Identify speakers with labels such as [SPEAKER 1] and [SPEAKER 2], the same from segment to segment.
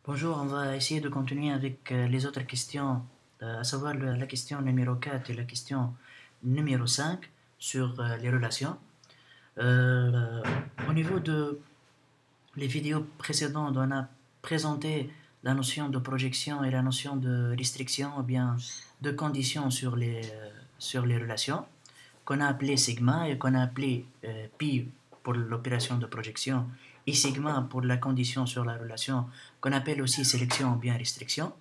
[SPEAKER 1] Bonjour, on va essayer de continuer avec les autres questions, à savoir la question numéro 4 et la question numéro 5 sur les relations. Euh, Au niveau de les vidéos précédentes, on a présenté la notion de projection et la notion de restriction ou bien de conditions sur les relations qu'on a appelé sigma et qu'on a appelé pi pour l'opération de projection et sigma pour la condition sur la relation qu'on appelle aussi sélection ou bien restriction.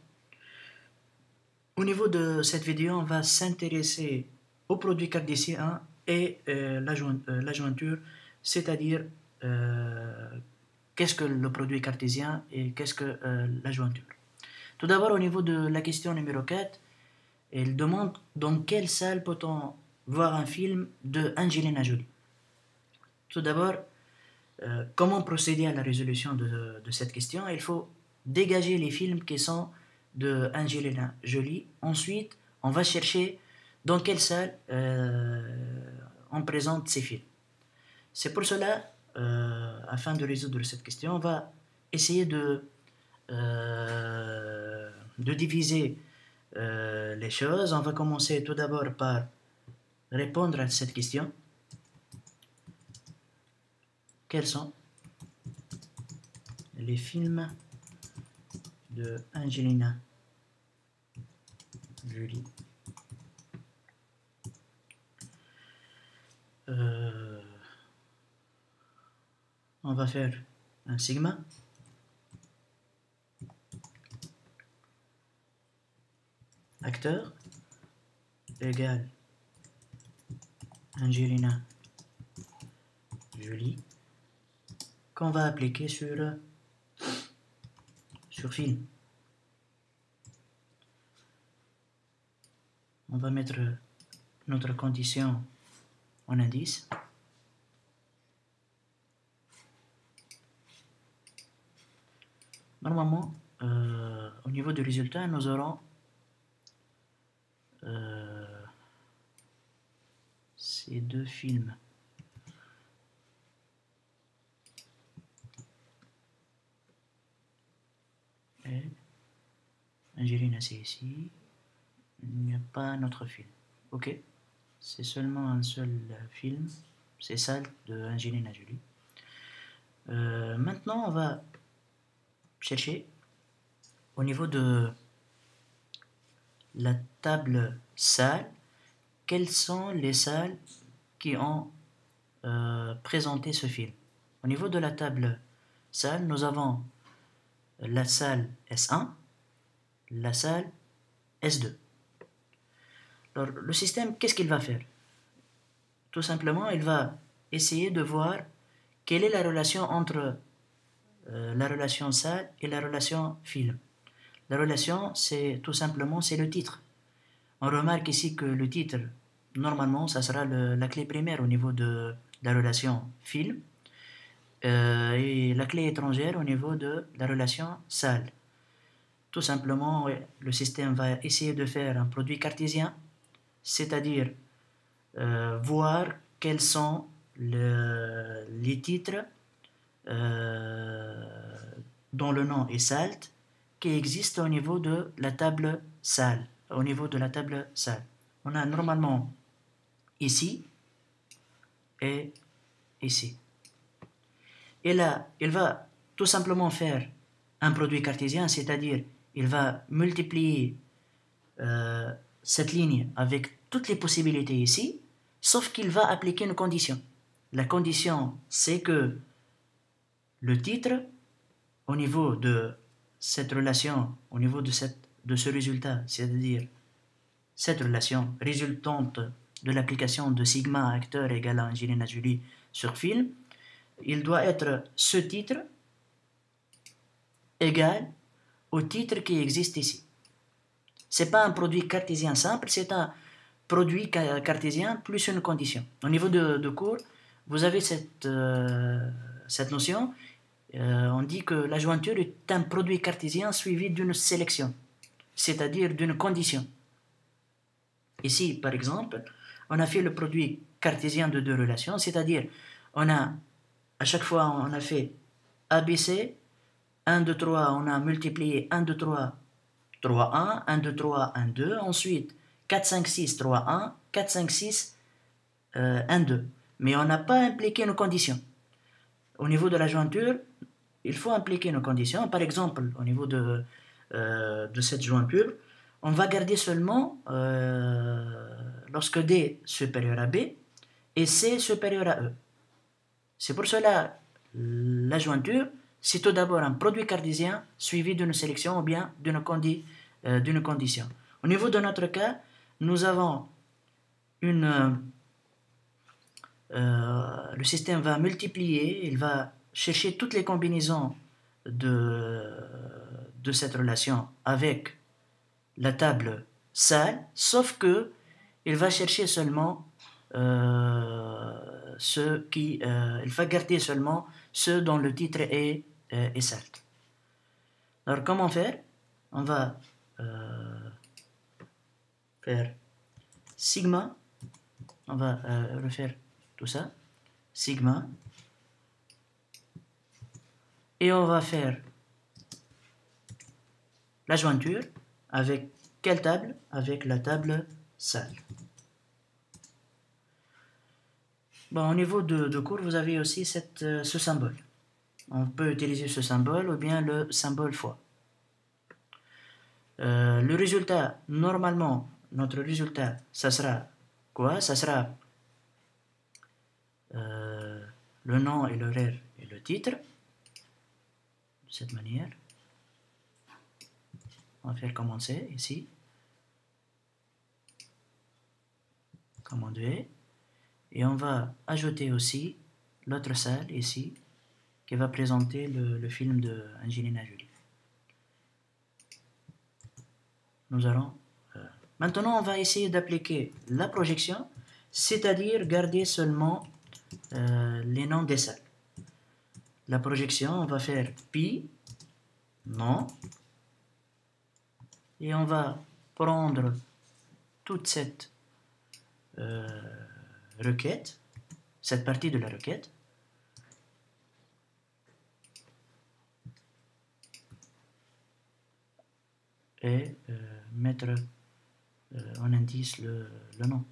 [SPEAKER 1] Au niveau de cette vidéo, on va s'intéresser au produit cartésien et la jointure, c'est-à-dire qu'est-ce que le produit cartésien et qu'est-ce que la jointure. Tout d'abord, au niveau de la question numéro 4, elle demande dans quelle salle peut-on voir un film de Angelina Jolie. Tout d'abord, comment procéder à la résolution de cette question? Il faut dégager les films qui sont de Angelina Jolie. Ensuite, on va chercher dans quelle salle on présente ces films. C'est pour cela, afin de résoudre cette question, on va essayer de diviser les choses. On va commencer tout d'abord par répondre à cette question. Quels sont les films de Angelina Jolie? On va faire un sigma acteur égale Angelina Jolie qu'on va appliquer sur film. On va mettre notre condition en indice. Normalement, au niveau du résultat, nous aurons ces deux films. Et Angelina, c'est ici. Il n'y a pas notre film. Ok, c'est seulement un seul film. C'est ça de Angelina Jolie. Maintenant, on va chercher au niveau de la table salle, quelles sont les salles qui ont présenté ce film. Au niveau de la table salle, nous avons la salle S1, la salle S2. Alors, le système, qu'est-ce qu'il va faire? Tout simplement, il va essayer de voir quelle est la relation entre la relation salle et la relation film. La relation, c'est tout simplement c'est le titre. On remarque ici que le titre, normalement, ça sera la clé primaire au niveau de la relation film et la clé étrangère au niveau de la relation salle. Tout simplement, le système va essayer de faire un produit cartésien, c'est-à-dire voir quels sont les titres dont le nom est salt qui existent au niveau de la table salle. Au niveau de la table salle, on a normalement ici et ici. Et là, il va tout simplement faire un produit cartésien, c'est-à-dire il va multiplier cette ligne avec toutes les possibilités ici, sauf qu'il va appliquer une condition. La condition, c'est que le titre, au niveau de cette relation, au niveau de ce résultat, c'est-à-dire cette relation résultante de l'application de sigma acteur égale à Angelina Jolie sur film, il doit être ce titre égal au titre qui existe ici. Ce n'est pas un produit cartésien simple, c'est un produit cartésien plus une condition. Au niveau de cours, vous avez cette notion. On dit que la jointure est un produit cartésien suivi d'une sélection, c'est-à-dire d'une condition. Ici, par exemple, on a fait le produit cartésien de deux relations, c'est-à-dire à chaque fois on a fait ABC 1, 2, 3, on a multiplié 1, 2, 3, 3, 1, 1, 2, 3, 1, 2. Ensuite, 4, 5, 6, 3, 1, 4, 5, 6, 1, 2. Mais on n'a pas impliqué nos conditions. Au niveau de la jointure, il faut impliquer nos conditions. Par exemple, au niveau de cette jointure, on va garder seulement lorsque D supérieur à B et C supérieur à E. C'est pour cela la jointure, c'est tout d'abord un produit cartésien suivi d'une sélection ou bien d'une condition. Au niveau de notre cas, nous avons le système va multiplier, il va chercher toutes les combinaisons de cette relation avec la table sale, sauf que il va chercher seulement il va garder seulement ceux dont le titre est sale. Alors comment faire? On va faire sigma, on va refaire tout ça, sigma, et on va faire la jointure avec quelle table? Avec la table sale. Bon, au niveau de cours, vous avez aussi ce symbole. On peut utiliser ce symbole ou bien le symbole fois. Le résultat, normalement, notre résultat, ça sera quoi? Ça sera le nom et l'horaire et le titre. De cette manière. On va faire commencer ici. Commande V. Et on va ajouter aussi l'autre salle ici qui va présenter le film de Angelina Jolie. Nous allons... Maintenant, on va essayer d'appliquer la projection, c'est-à-dire garder seulement les noms des salles. La projection, on va faire pi, non, et on va prendre toute cette requête, cette partie de la requête, et mettre en indice le nom.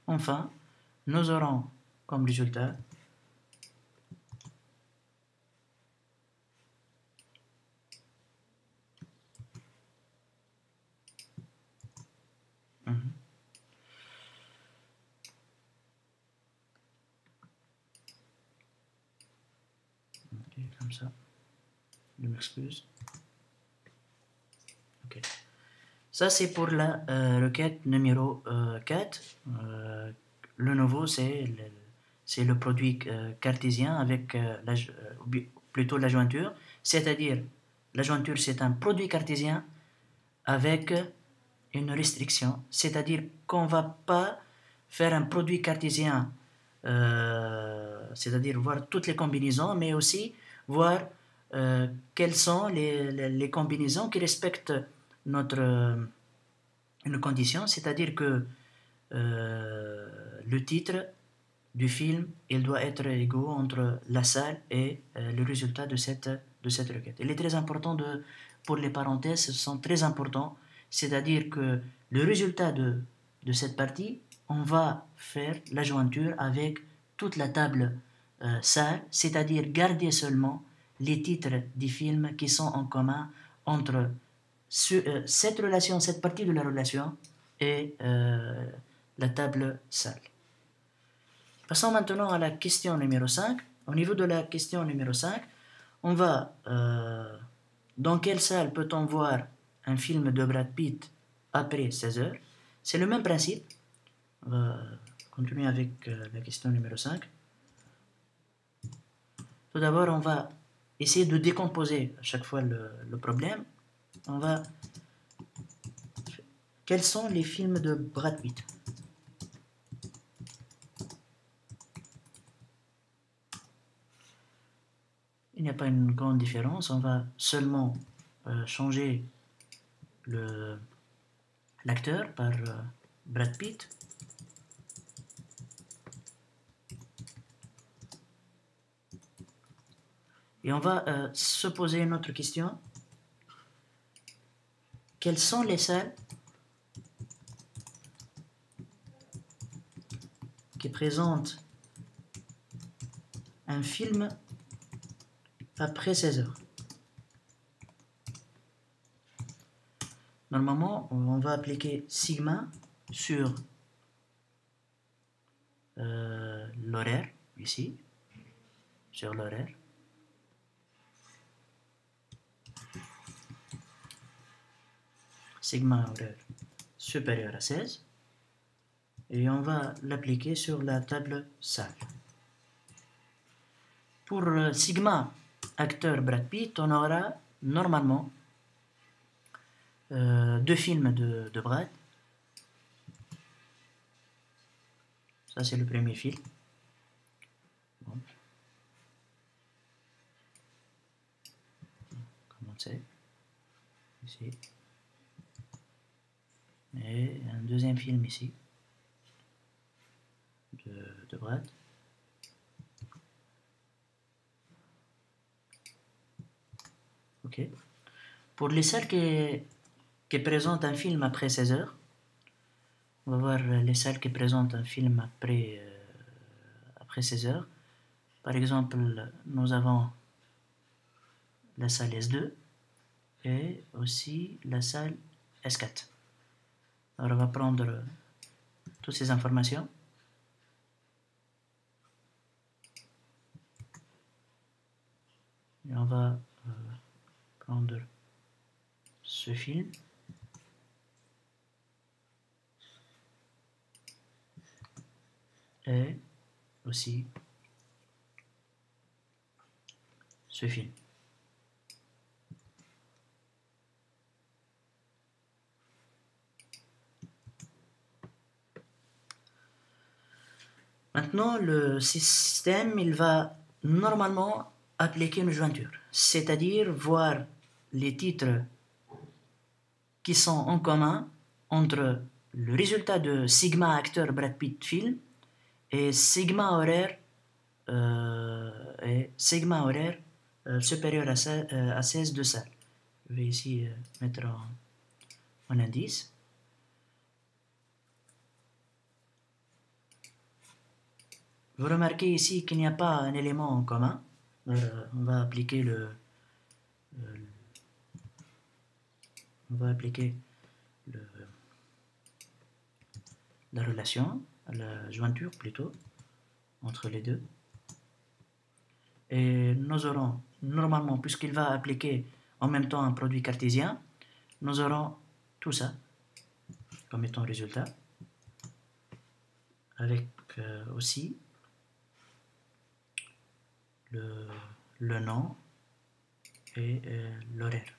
[SPEAKER 1] Enfin, nous aurons comme résultat comme ça. Je m'excuse. Ok. Ça, c'est pour la requête numéro 4. Le nouveau, c'est le produit cartésien avec plutôt la jointure. C'est-à-dire, la jointure, c'est un produit cartésien avec une restriction. C'est-à-dire qu'on ne va pas faire un produit cartésien, c'est-à-dire voir toutes les combinaisons, mais aussi voir quelles sont les combinaisons qui respectent une condition, c'est-à-dire que le titre du film, il doit être égaux entre la salle et le résultat de cette requête. Il est très important pour les parenthèses, ce sont très importants, c'est-à-dire que le résultat de cette partie, on va faire la jointure avec toute la table salle, c'est-à-dire garder seulement les titres des films qui sont en commun entre cette relation, cette partie de la relation et la table salle. Passons maintenant à la question numéro 5. Au niveau de la question numéro 5, on va... dans quelle salle peut-on voir un film de Brad Pitt après 16 heures? C'est le même principe. On va continuer avec la question numéro 5. Tout d'abord, on va essayer de décomposer à chaque fois le problème. On va... Quels sont les films de Brad Pitt? Il n'y a pas une grande différence, on va seulement changer l'acteur par Brad Pitt. Et on va se poser une autre question. Quelles sont les salles qui présentent un film après 16 heures? Normalement, on va appliquer sigma sur l'horaire, ici, sur l'horaire. Sigma horaire supérieur à 16. Et on va l'appliquer sur la table salle. Pour sigma acteur Brad Pitt, on aura normalement deux films de Brad. Ça, c'est le premier film. Bon. Commencer. Ici. Et un deuxième film ici. De Brad. Ok. Pour les salles qui présentent un film après 16 heures, on va voir les salles qui présentent un film après 16 heures. Par exemple, nous avons la salle S2 et aussi la salle S4. Alors on va prendre toutes ces informations. Et on va prendre ce film. Et aussi ce film. Maintenant, le système, il va normalement appliquer une jointure, c'est-à-dire voir les titres qui sont en commun entre le résultat de sigma acteur Brad Pitt film et sigma horaire supérieur à 16 de salle. Je vais ici mettre en indice. Vous remarquez ici qu'il n'y a pas un élément en commun. On va appliquer la relation, la jointure plutôt, entre les deux. Et nous aurons, normalement, puisqu'il va appliquer en même temps un produit cartésien, nous aurons tout ça comme étant résultat, avec aussi le nom et l'horaire.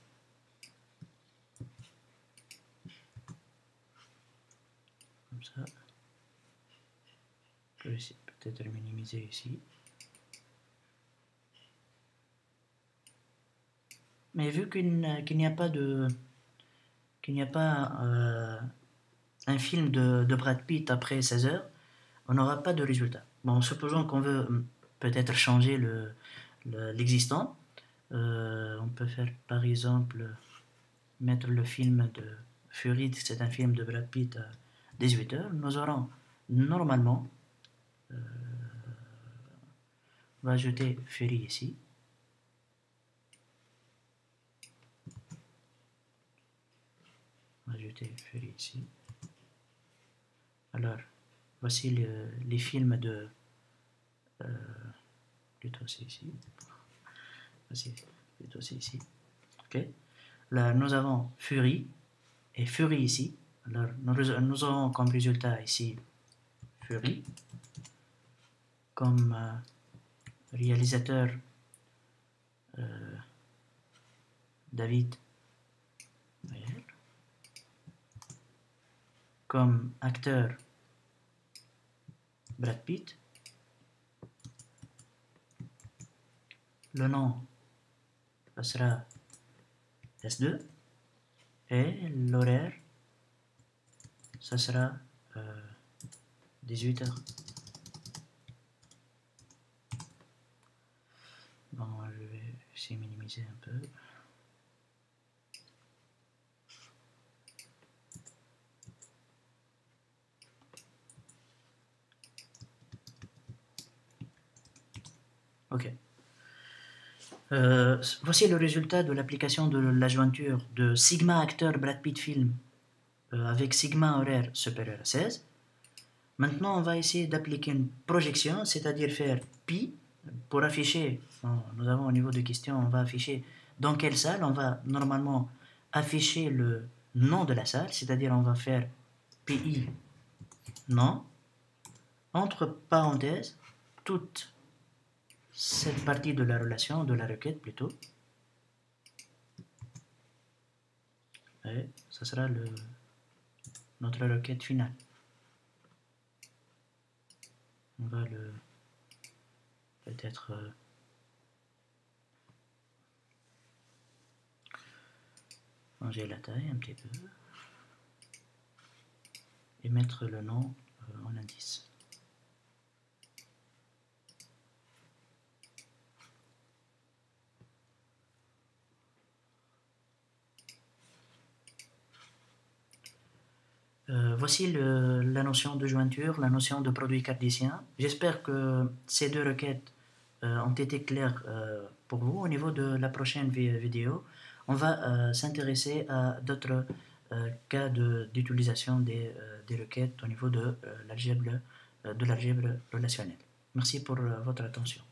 [SPEAKER 1] Comme ça. Je vais peut-être minimiser ici. Mais vu qu'il n'y a pas un film de Brad Pitt après 16 heures, on n'aura pas de résultat. Bon, supposons qu'on veut peut-être changer l'existant. On peut faire par exemple mettre le film de Fury, c'est un film de Brad Pitt à 18 heures. Nous aurons normalement, on va ajouter Fury ici. Ajouter Fury ici. Alors, voici les films de... plutôt c'est ici. Voici, plutôt c'est ici. Ok. Là, nous avons Fury et Fury ici. Alors, nous aurons comme résultat ici Fury. Comme réalisateur David Ayer. Comme acteur Brad Pitt. Le nom sera S2 et l'horaire ça sera 18 heures. Bon, je vais essayer de minimiser un peu. Ok. Voici le résultat de l'application de la jointure de Sigma Acteur Brad Pitt Film avec Sigma horaire supérieur à 16. Maintenant, on va essayer d'appliquer une projection, c'est-à-dire faire pi pour afficher. Nous avons au niveau de question, on va afficher dans quelle salle. On va normalement afficher le nom de la salle, c'est-à-dire on va faire pi nom entre parenthèses toute cette partie de la relation, de la requête plutôt. Et ça sera notre requête finale. On va le peut-être changer la taille un petit peu et mettre le nom en indice. Voici la notion de jointure, la notion de produit cartésien. J'espère que ces deux requêtes ont été claires pour vous. Au niveau de la prochaine vidéo, on va s'intéresser à d'autres cas d'utilisation des requêtes au niveau de l'algèbre relationnelle. Merci pour votre attention.